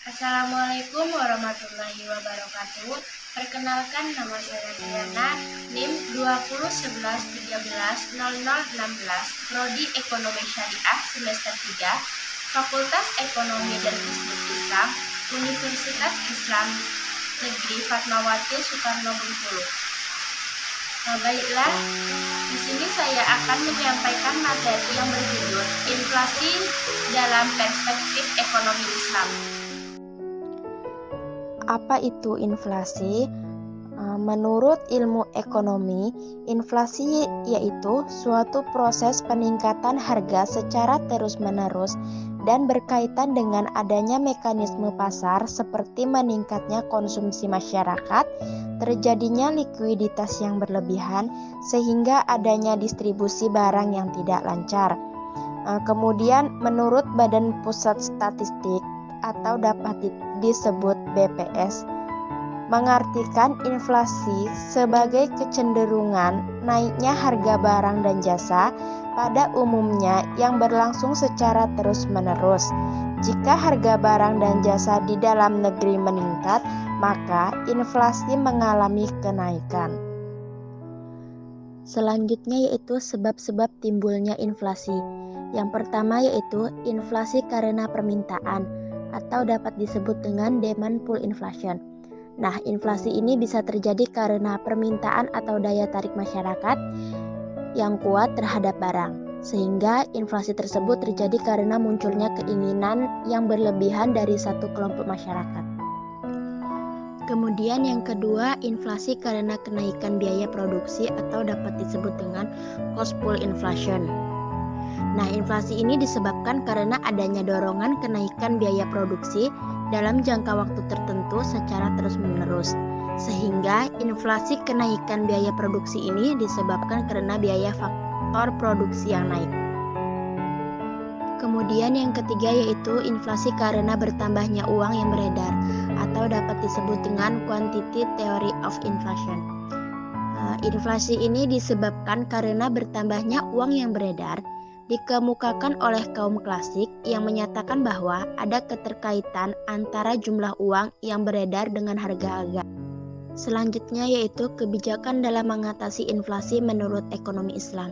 Assalamualaikum warahmatullahi wabarakatuh. Perkenalkan, nama saya Diana, NIM 2011130016, Prodi Ekonomi Syariah semester 3, Fakultas Ekonomi dan Bisnis Islam, Universitas Islam Negeri Fatmawati Soekarno Bengkulu. Baiklah, di sini saya akan menyampaikan materi yang berjudul Inflasi dalam Perspektif Ekonomi Islam. Apa itu inflasi? Menurut ilmu ekonomi, inflasi yaitu suatu proses peningkatan harga secara terus-menerus dan berkaitan dengan adanya mekanisme pasar seperti meningkatnya konsumsi masyarakat, terjadinya likuiditas yang berlebihan, sehingga adanya distribusi barang yang tidak lancar. Kemudian menurut Badan Pusat Statistik atau dapat disebut BPS, mengartikan inflasi sebagai kecenderungan naiknya harga barang dan jasa pada umumnya yang berlangsung secara terus-menerus. Jika harga barang dan jasa di dalam negeri meningkat, maka inflasi mengalami kenaikan. Selanjutnya yaitu sebab-sebab timbulnya inflasi. Yang pertama yaitu inflasi karena permintaan, atau dapat disebut dengan demand pull inflation. Nah, inflasi ini bisa terjadi karena permintaan atau daya tarik masyarakat yang kuat terhadap barang, sehingga inflasi tersebut terjadi karena munculnya keinginan yang berlebihan dari satu kelompok masyarakat. Kemudian yang kedua, inflasi karena kenaikan biaya produksi atau dapat disebut dengan cost pull inflation. Nah, inflasi ini disebabkan karena adanya dorongan kenaikan biaya produksi dalam jangka waktu tertentu secara terus-menerus. Sehingga inflasi kenaikan biaya produksi ini disebabkan karena biaya faktor produksi yang naik. Kemudian yang ketiga yaitu inflasi karena bertambahnya uang yang beredar atau dapat disebut dengan quantity theory of inflation. Inflasi ini disebabkan karena bertambahnya uang yang beredar, dikemukakan oleh kaum klasik yang menyatakan bahwa ada keterkaitan antara jumlah uang yang beredar dengan harga-harga. Selanjutnya yaitu kebijakan dalam mengatasi inflasi menurut ekonomi Islam.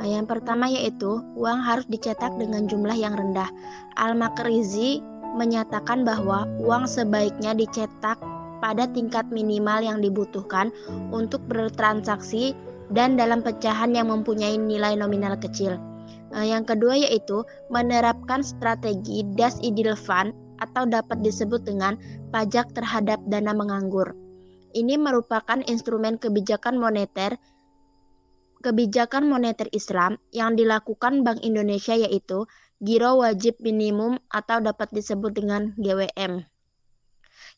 Yang pertama yaitu uang harus dicetak dengan jumlah yang rendah. Al-Makrizi menyatakan bahwa uang sebaiknya dicetak pada tingkat minimal yang dibutuhkan untuk bertransaksi dan dalam pecahan yang mempunyai nilai nominal kecil. Yang kedua yaitu menerapkan strategi Das Idle Fund atau dapat disebut dengan pajak terhadap dana menganggur. Ini merupakan instrumen kebijakan moneter Islam yang dilakukan Bank Indonesia, yaitu Giro Wajib Minimum atau dapat disebut dengan GWM.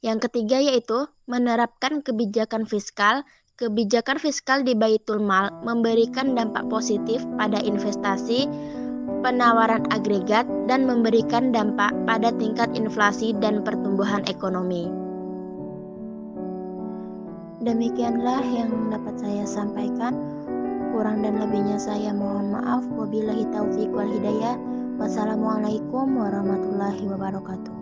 Yang ketiga yaitu menerapkan kebijakan fiskal. Kebijakan fiskal di Baitul Mal memberikan dampak positif pada investasi, penawaran agregat, dan memberikan dampak pada tingkat inflasi dan pertumbuhan ekonomi. Demikianlah yang dapat saya sampaikan. Kurang dan lebihnya saya mohon maaf. Wabillahi taufiq wal hidayah. Wassalamualaikum warahmatullahi wabarakatuh.